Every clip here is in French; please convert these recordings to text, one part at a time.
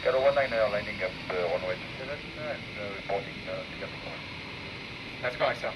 Galo 19 landing at runway 27 and reporting Singapore. That's correct, sir.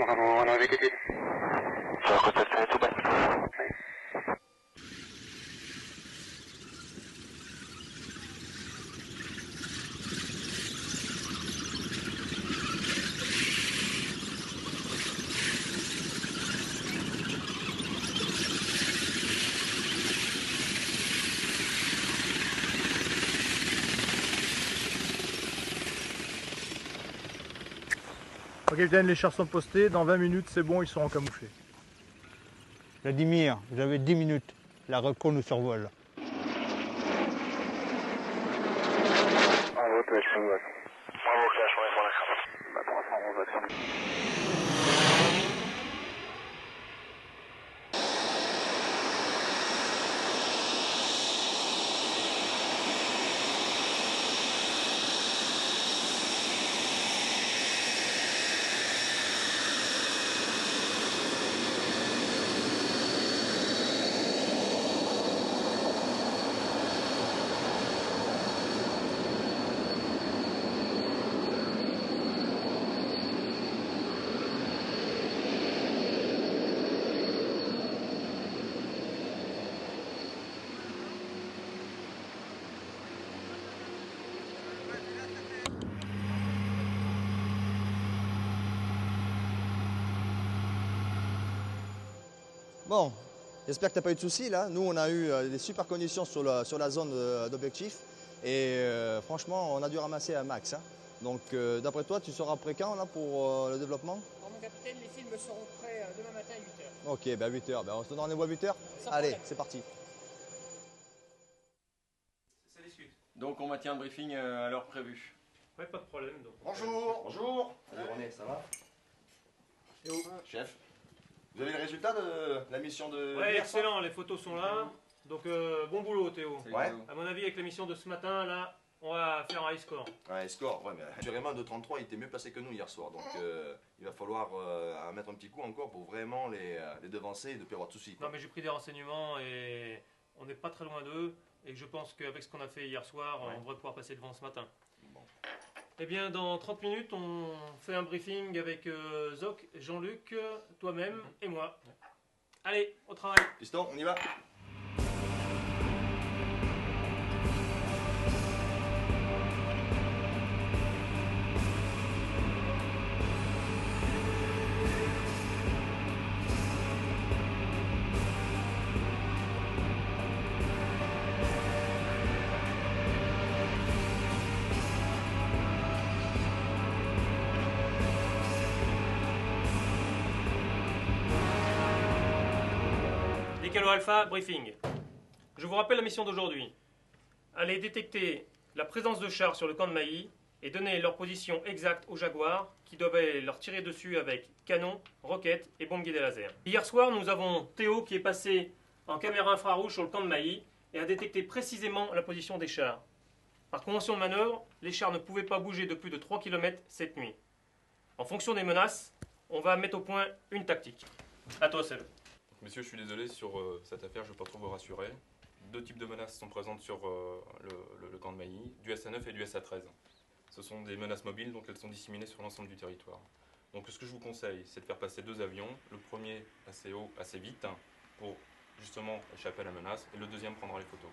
On avait été. Sur côté de tout bas. Ok capitaine, les chars sont postés, dans 20 minutes c'est bon, ils seront camouflés. Vladimir, vous avez 10 minutes, la reco nous survole. En route, je suis Bravo, Clash, on est pour la cravate. Bah, pour l'instant, on va faire. Bon, j'espère que tu n'as pas eu de soucis là. Nous, on a eu des super conditions sur la zone d'objectif et franchement, on a dû ramasser un max. Hein. Donc, d'après toi, tu seras prêt quand là, pour le développement? Bon, mon capitaine, les films seront prêts demain matin à 8h. Ok, ben 8h. Ben, on se donne rendez-vous à 8h. Allez, c'est parti. Ça discute. Donc on maintient un briefing à l'heure prévue. Ouais, pas de problème. Donc. Bonjour. Bonjour. Salut René, ça va? Chef, vous avez le résultat de la mission de... Ouais, hier soir? excellent, les photos sont là. Donc bon boulot Théo. Salut, Ouais. Théo. À mon avis, avec la mission de ce matin, là, on va faire un high score. Ouais, score, ouais, mais assurément, le 2-33, il était mieux placé que nous hier soir. Donc il va falloir mettre un petit coup encore pour vraiment les devancer et ne plus avoir de soucis. quoi. Non, mais j'ai pris des renseignements et on n'est pas très loin d'eux. Et je pense qu'avec ce qu'on a fait hier soir, Ouais. on devrait pouvoir passer devant ce matin. Bon. Eh bien, dans 30 minutes, on fait un briefing avec Zoc, Jean-Luc, toi-même et moi. Allez, au travail. Piston, on y va? Kilo Alpha, briefing. Je vous rappelle la mission d'aujourd'hui. Aller détecter la présence de chars sur le camp de Mailly et donner leur position exacte aux Jaguars qui doivent aller leur tirer dessus avec canons, roquettes et bombes guidées laser. Hier soir, nous avons Théo qui est passé en caméra infrarouge sur le camp de Mailly et a détecté précisément la position des chars. Par convention de manœuvre, les chars ne pouvaient pas bouger de plus de 3 km cette nuit. En fonction des menaces, on va mettre au point une tactique. À toi, Seb. Messieurs, je suis désolé, sur cette affaire, je ne peux pas trop vous rassurer. Deux types de menaces sont présentes sur le camp de Mailly, du SA-9 et du SA-13. Ce sont des menaces mobiles, donc elles sont disséminées sur l'ensemble du territoire. Donc ce que je vous conseille, c'est de faire passer deux avions. Le premier assez haut, assez vite, pour justement échapper à la menace, et le deuxième prendra les photos.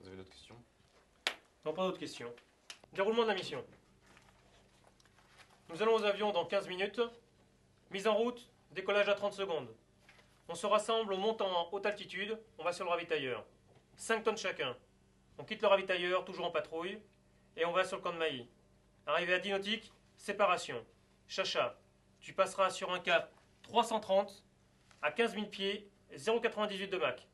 Vous avez d'autres questions? Non, pas d'autres questions. Déroulement de la mission. Nous allons aux avions dans 15 minutes. Mise en route, décollage à 30 secondes. On se rassemble, on monte en haute altitude, on va sur le ravitailleur. 5 tonnes chacun. On quitte le ravitailleur, toujours en patrouille, et on va sur le camp de Mailly. Arrivé à 10 nautiques, séparation. Chacha, tu passeras sur un cap 330 à 15 000 pieds, 0,98 de Mach.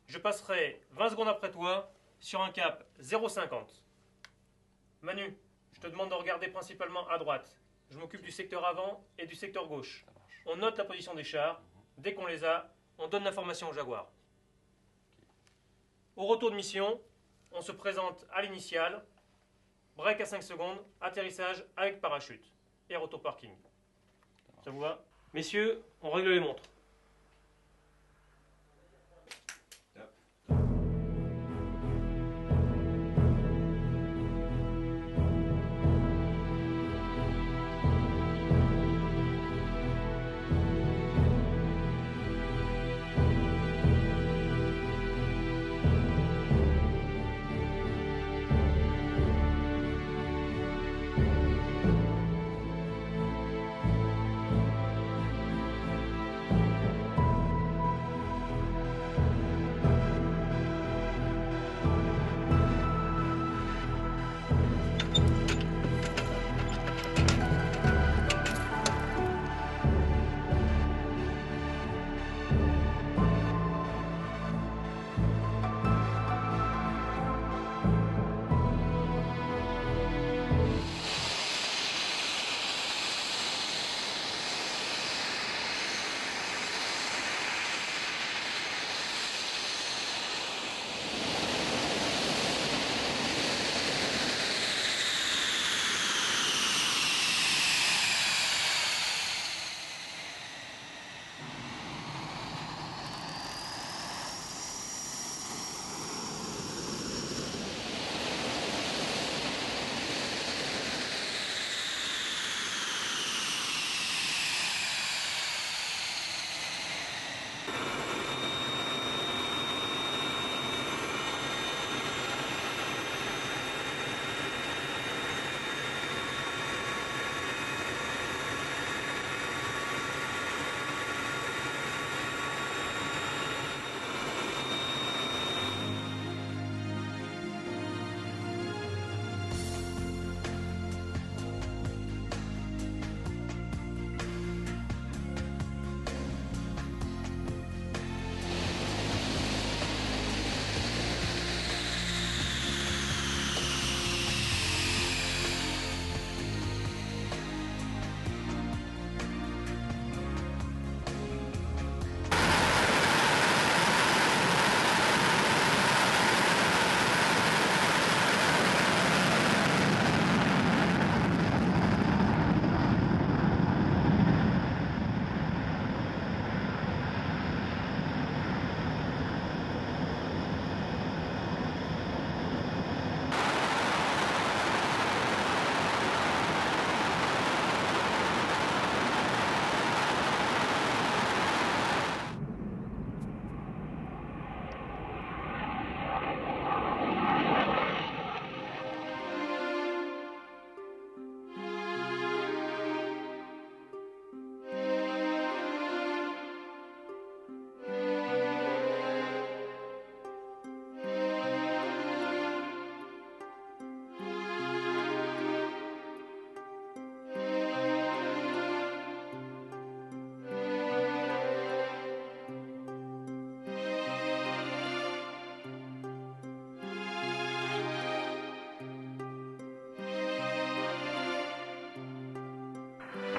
Je passerai 20 secondes après toi sur un cap 0,50. Manu, je te demande de regarder principalement à droite. Je m'occupe du secteur avant et du secteur gauche. On note la position des chars. Dès qu'on les a, on donne l'information au Jaguar. Au retour de mission, on se présente à l'initiale, break à 5 secondes, atterrissage avec parachute et retour parking. Ça vous va? Messieurs, on règle les montres.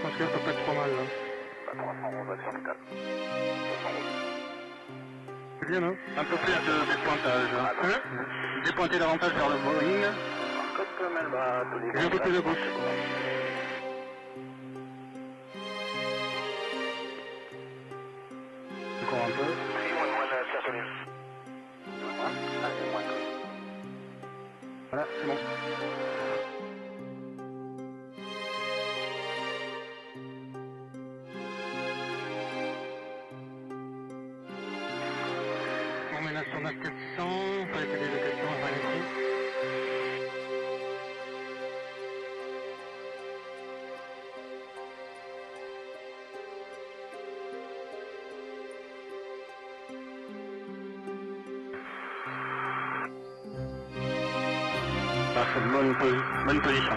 pense que ça peut être trop mal là. Bah, 311 action totale. C'est bien, non? Un peu plus de dépointage. Dépointer davantage vers le Boeing. Code Melba, tous les Un peu plus de gauche. Encore un peu. 311 stationné. Ah, c'est moins. Voilà, c'est bon. On met la sonde à 400, il fallait que des locations avant ici. Parfait, bonne position.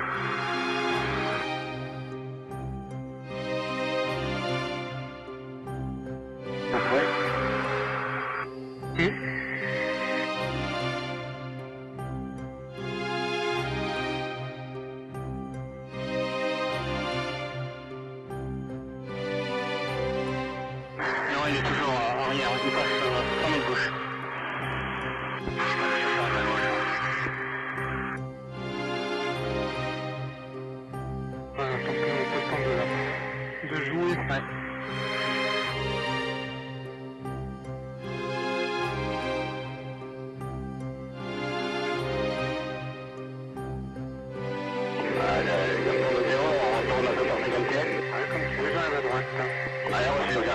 il est toujours arrière, il passe 100 mètres gauche. De jouer. Ouais.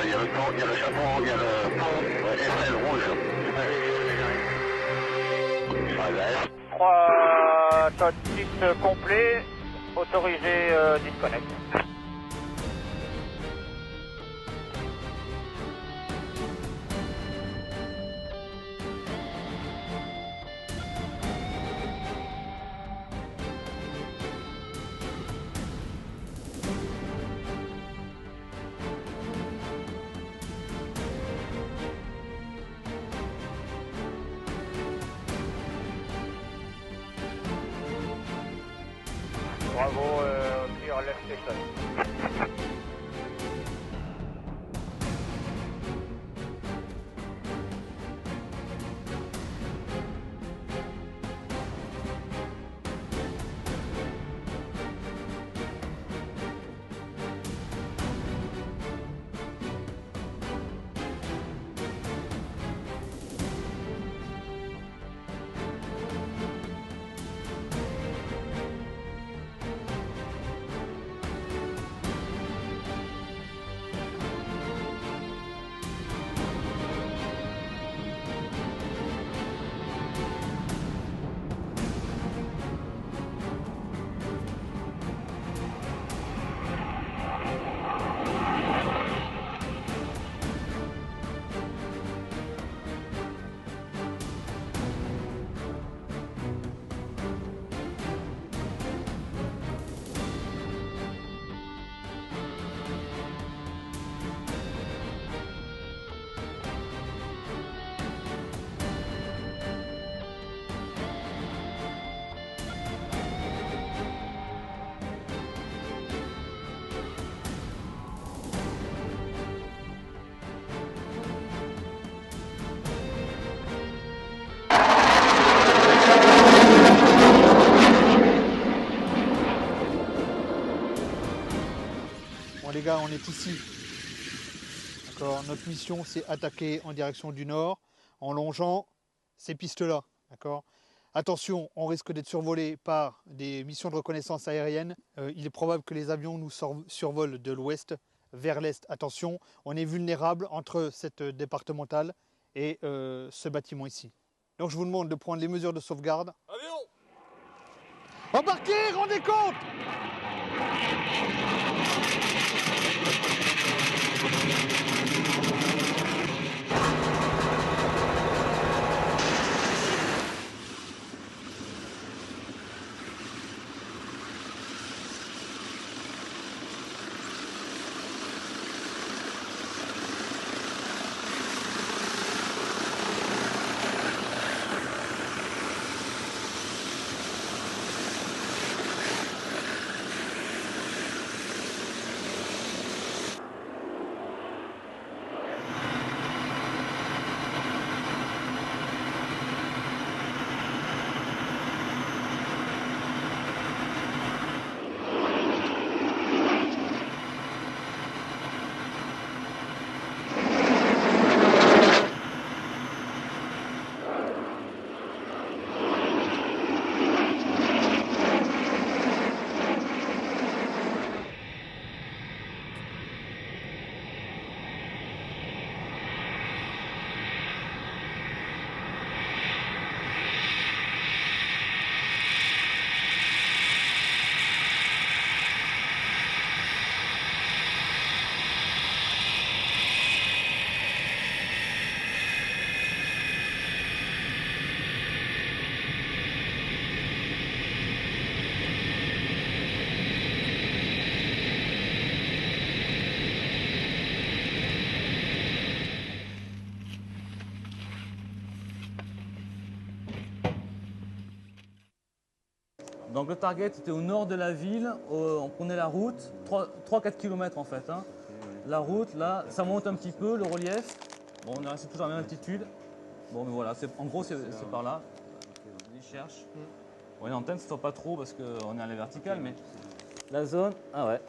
Il y a le pont, il y a le chapeau, il y a le pont Eiffel rouge. 3 totiques complets, autorisé disconnect. Bravo, clear left station. Les gars, on est ici. D'accord. Notre mission, c'est attaquer en direction du nord, en longeant ces pistes-là. D'accord. Attention, on risque d'être survolé par des missions de reconnaissance aérienne. Il est probable que les avions nous survolent de l'ouest vers l'est. Attention, on est vulnérable entre cette départementale et ce bâtiment ici. Donc je vous demande de prendre les mesures de sauvegarde. Avion! Embarquez, rendez compte! Donc le target était au nord de la ville, on prenait la route, 3-4 km en fait. Hein. La route, là, ça monte un petit peu, le relief. Bon, on est resté toujours à la même altitude. Bon, mais voilà, en gros, c'est par là. Il cherche. Bon, une antenne, ça ne sort pas trop parce qu'on est à la verticale, mais la zone, ah ouais.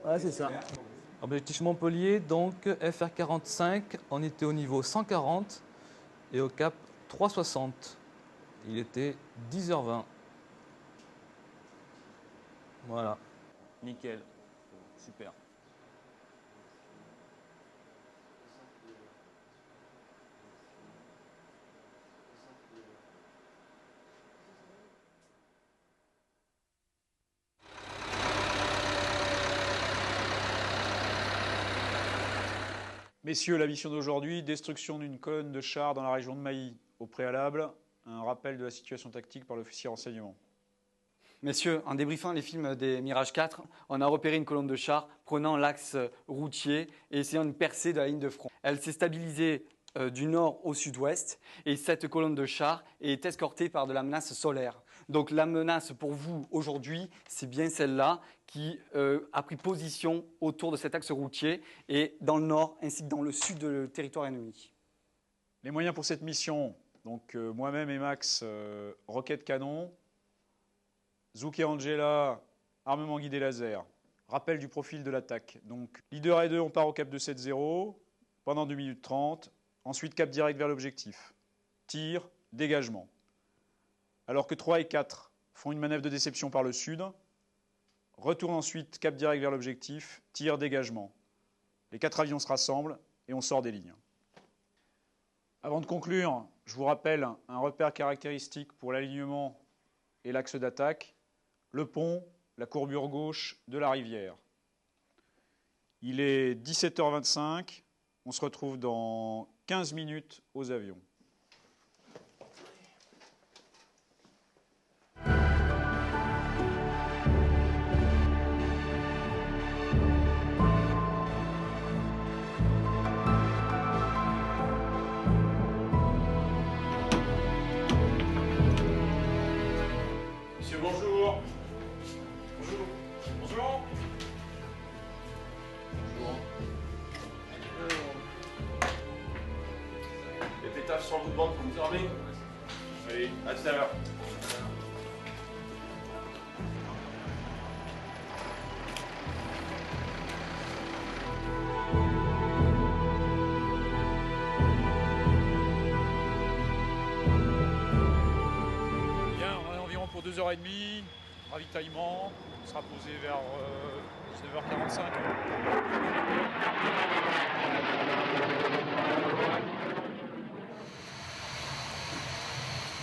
Ouais, c'est ça. Objectif Montpellier, donc FR45, on était au niveau 140 et au cap 360. Il était 10h20. Voilà, nickel, super. Messieurs, la mission d'aujourd'hui, destruction d'une colonne de chars dans la région de Mailly. Au préalable, un rappel de la situation tactique par l'officier renseignement. Messieurs, en débriefant les films des Mirage 4, on a repéré une colonne de chars prenant l'axe routier et essayant de percer de la ligne de front. Elle s'est stabilisée du nord au sud-ouest et cette colonne de chars est escortée par de la menace solaire. Donc la menace pour vous aujourd'hui, c'est bien celle-là qui a pris position autour de cet axe routier et dans le nord ainsi que dans le sud du territoire ennemi. Les moyens pour cette mission, donc moi-même et Max, roquettes canon, Zouk et Angela, armement guidé laser. Rappel du profil de l'attaque. Donc leader et 2, on part au cap de 7-0 pendant 2 minutes 30. Ensuite cap direct vers l'objectif. Tir, dégagement. Alors que 3 et 4 font une manœuvre de déception par le sud. Retour ensuite, cap direct vers l'objectif, tir, dégagement. Les 4 avions se rassemblent et on sort des lignes. Avant de conclure, je vous rappelle un repère caractéristique pour l'alignement et l'axe d'attaque. Le pont, la courbure gauche de la rivière. Il est 17h25, on se retrouve dans 15 minutes aux avions. Monsieur, bonjour. Bonjour. Bonjour. Les pétages sur le bout de bande pour vous armer. Allez, à tout à l'heure. Bien, on en a environ pour 2h30. Ravitaillement, on sera posé vers 19h45.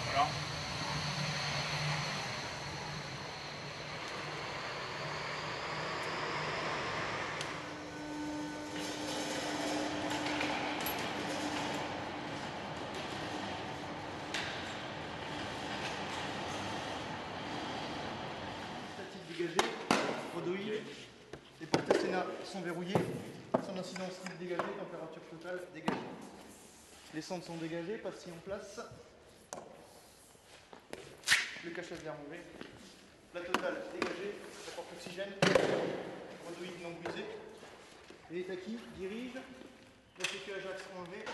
Voilà. Dégagé, Rodoïd, les portes Sénat sont verrouillées, son incidence libre dégagée, température totale dégagée. Les sondes sont dégagées, pastilles en place. Le cachet d'air mauvais. La totale dégagée, la porte oxygène, Rodoïd non brisé. Les taquis dirigent, la sécu Ajax enlevée.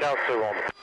15 secondes.